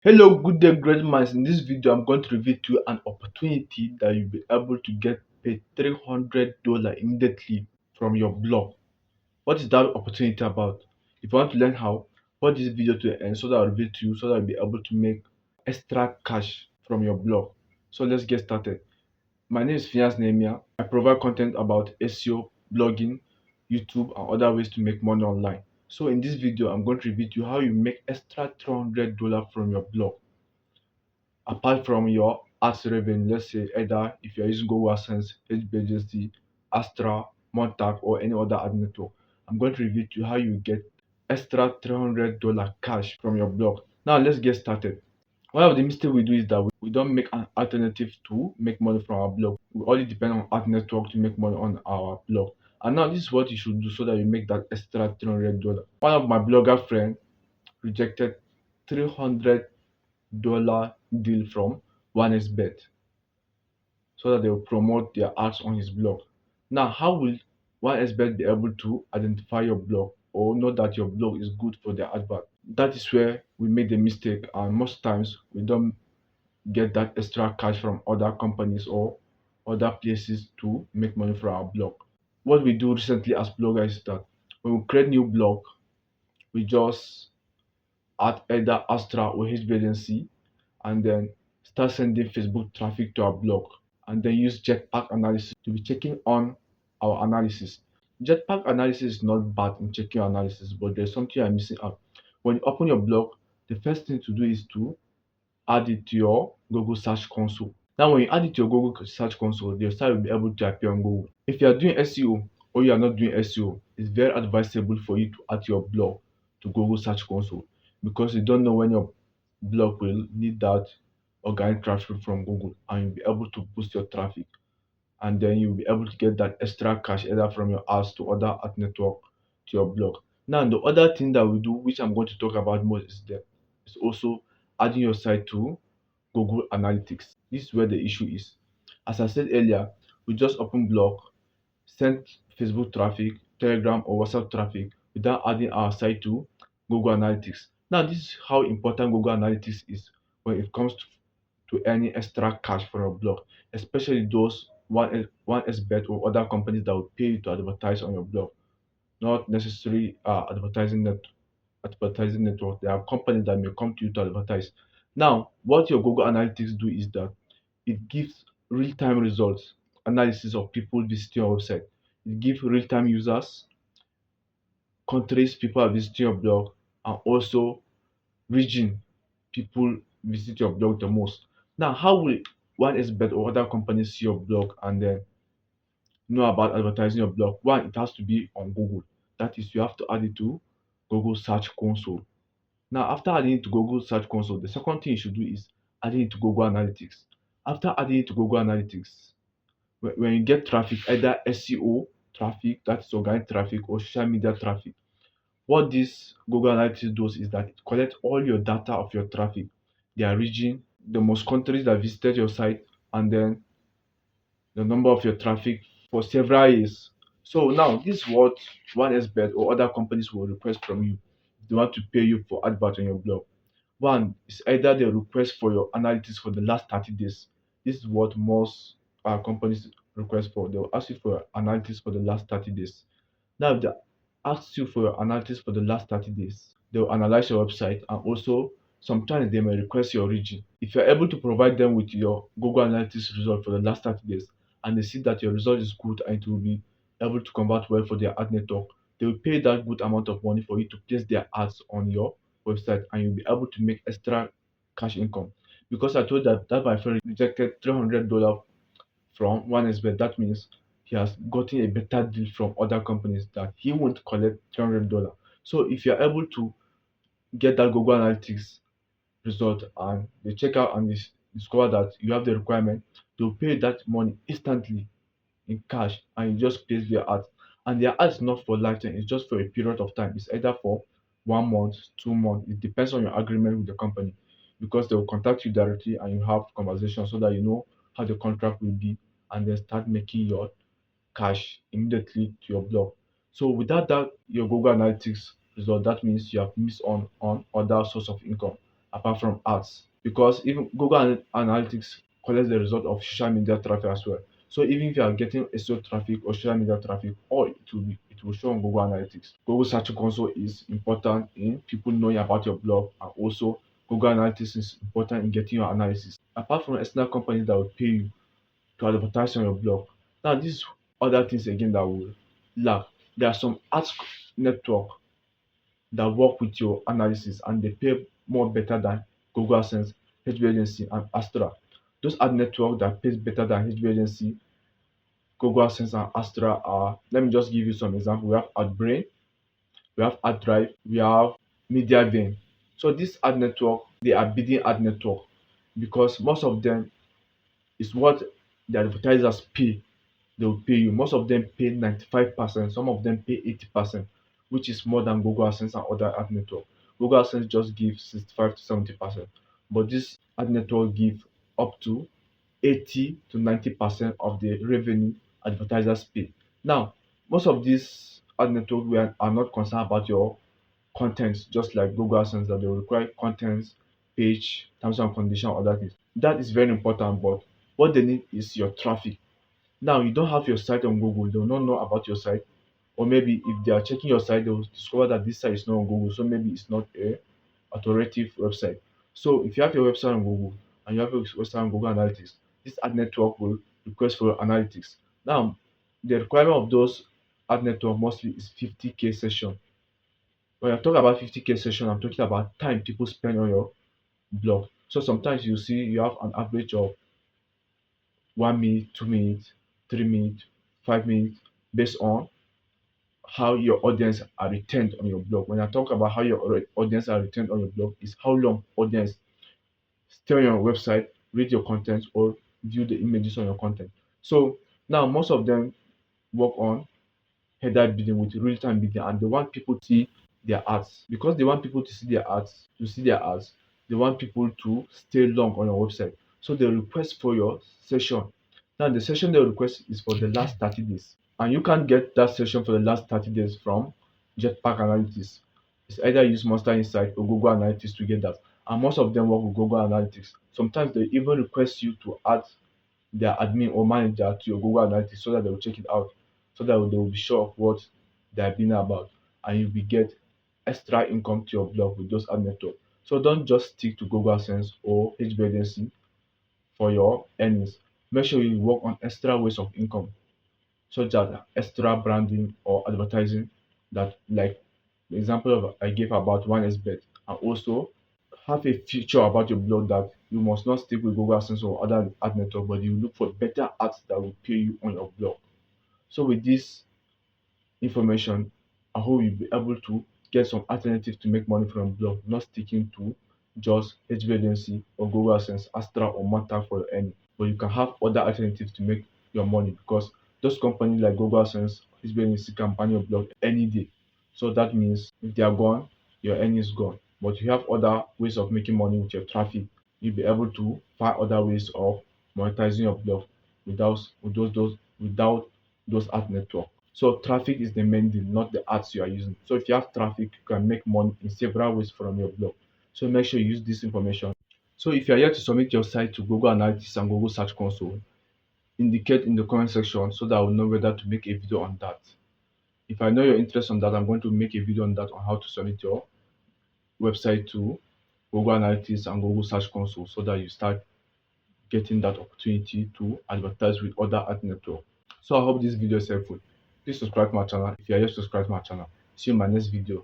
Hello, good day, great minds. In this video, I'm going to reveal to you an opportunity that you'll be able to get paid $300 immediately from your blog. What is that opportunity about? If you want to learn how, watch this video to the end so that I'll reveal to you so that you'll be able to make extra cash from your blog. So let's get started. My name is Fias Nehemiah. I provide content about SEO, blogging, YouTube, and other ways to make money online. So in this video, I'm going to reveal to you how you make extra $300 from your blog apart from your ads revenue. Let's say either if you're using Google AdSense, HBagency, Astra, Montauk, or any other ad network. I'm going to review to you how you get extra $300 cash from your blog. Now let's get started. One of the mistakes we do is that we don't make an alternative to make money from our blog. We only depend on ad network to make money on our blog. And now this is what you should do so that you make that extra $300. One of my blogger friend rejected $300 deal from 1xbet so that they will promote their ads on his blog. Now, how will 1xbet be able to identify your blog or know that your blog is good for their advert? That is where we made the mistake, and most times we don't get that extra cash from other companies or other places to make money from our blog. What we do recently as bloggers is that when we create new blog, we just add either Astra or HBagency and then start sending Facebook traffic to our blog and then use Jetpack analysis to be checking on our analysis. Jetpack analysis is not bad in checking your analysis, but there's something I'm missing out. When you open your blog, the first thing to do is to add it to your Google Search Console. Now, when you add it to your Google Search Console, the site will be able to appear on Google. If you are doing SEO or you are not doing SEO, it's very advisable for you to add your blog to Google Search Console because you don't know when your blog will need that organic traffic from Google and you'll be able to boost your traffic and then you'll be able to get that extra cash either from your ads to other ad network to your blog. Now, the other thing that we do, which I'm going to talk about more, is also adding your site to Google Analytics. This is where the issue is. As I said earlier, we just open blog, send Facebook traffic, Telegram or WhatsApp traffic without adding our site to Google Analytics. Now, this is how important Google Analytics is when it comes to earning extra cash for your blog, especially those one bet or other companies that will pay you to advertise on your blog, not necessarily advertising network. There are companies that may come to you to advertise. Now, what your Google Analytics do is that it gives real-time results, analysis of people visiting your website. It gives real-time users, countries people are visiting your blog, and also region people visit your blog the most. Now, how will one expert or other companies see your blog and then know about advertising your blog? One, it has to be on Google. That is, you have to add it to Google Search Console. Now, after adding it to Google Search Console, the second thing you should do is adding it to Google Analytics. After adding it to Google Analytics, when you get traffic, either SEO traffic, that is organic traffic, or social media traffic, what this Google Analytics does is that it collects all your data of your traffic, their region, the most countries that visited your site, and then the number of your traffic for several years. So now this is what one expert or other companies will request from you if they want to pay you for advert on your blog. One is either they request for your analytics for the last 30 days. This is what most companies request for. They will ask you for your analytics for the last 30 days. Now, if they ask you for your analytics for the last 30 days, they will analyze your website and also sometimes they may request your region. If you're able to provide them with your Google Analytics result for the last 30 days and they see that your result is good and it will be able to convert well for their ad network, they will pay that good amount of money for you to place their ads on your website and you'll be able to make extra cash income. Because I told that my friend rejected $300 from one expert, that means he has gotten a better deal from other companies that he won't collect $300. So if you're able to get that Google Analytics result and they check out and discover that you have the requirement, they'll pay that money instantly in cash and you just place their ad. And their ad is not for lifetime, it's just for a period of time. It's either for 1 month, 2 months. It depends on your agreement with the company because they will contact you directly and you have conversation so that you know how the contract will be and then start making your cash immediately to your blog. So without that your Google Analytics result, that means you have missed on other source of income. apart from ads, because even Google Analytics collects the result of social media traffic as well. So even if you are getting SEO traffic or social media traffic, all it will show on Google Analytics. Google Search Console is important in people knowing about your blog, and also Google Analytics is important in getting your analysis. Apart from external companies that will pay you to advertise on your blog. Now, these other things again that will lack. There are some ads network that work with your analysis and they pay more better than Google AdSense, HB Agency, and Astra. Those ad network that pays better than HB Agency, Google AdSense, and Astra are, let me just give you some example. We have AdBrain, we have AdDrive, we have MediaVain. So this ad network, they are bidding ad network because most of them is what the advertisers pay. They will pay you. Most of them pay 95%, some of them pay 80%, which is more than Google AdSense and other ad network. Google AdSense just gives 65 to 70%, but this ad network give up to 80 to 90% of the revenue advertisers pay. Now, most of these ad network are not concerned about your contents, just like Google AdSense that they will require contents, page, terms and conditions, other things. That is very important, but what they need is your traffic. Now you don't have your site on Google, they will not know about your site. Or maybe if they are checking your site, they will discover that this site is not on Google. So maybe it's not a authoritative website. So if you have your website on Google and you have your website on Google Analytics, this ad network will request for your analytics. Now, the requirement of those ad network mostly is 50K session. When I talk about 50K session, I'm talking about time people spend on your blog. So sometimes you see you have an average of 1 minute, 2 minutes, 3 minutes, 5 minutes, based on how your audience are retained on your blog. When I talk about how your audience are retained on your blog, is how long audience stay on your website, read your content, or view the images on your content. So now most of them work on header bidding with real-time bidding, and they want people to see their ads. Because they want people to see their ads, they want people to stay long on your website. So they request for your session. Now the session they request is for the last 30 days, and you can get that session for the last 30 days from Jetpack Analytics. It's either use Monster Insight or Google Analytics to get that, and most of them work with Google Analytics. Sometimes they even request you to add their admin or manager to your Google Analytics so that they will check it out, so that they will be sure of what they are being about, and you will get extra income to your blog with those ad network. So don't just stick to Google AdSense or HB Agency for your earnings. Make sure you work on extra ways of income, such as extra branding or advertising. That, like the example of I gave about 1xbet, and also have a feature about your blog that you must not stick with Google AdSense or other ad network, but you look for better ads that will pay you on your blog. So with this information, I hope you'll be able to get some alternative to make money from blog, not sticking to just HB Agency or Google AdSense, Astra or Meta for your earning. But you can have other alternatives to make your money, because those companies like Google AdSense, HB Agency can ban your blog any day. So that means if they are gone, your earning is gone. But you have other ways of making money with your traffic. You'll be able to find other ways of monetizing your blog without those ad network. So traffic is the main deal, not the ads you are using. So if you have traffic, you can make money in several ways from your blog. So make sure you use this information. So if you are here to submit your site to Google Analytics and Google Search Console, indicate in the comment section so that I will know whether to make a video on that. If I know your interest on that, I'm going to make a video on that, on how to submit your website to Google Analytics and Google Search Console, so that you start getting that opportunity to advertise with other ad network. So I hope this video is helpful. Please subscribe to my channel if you are yet to subscribe to my channel. See you in my next video.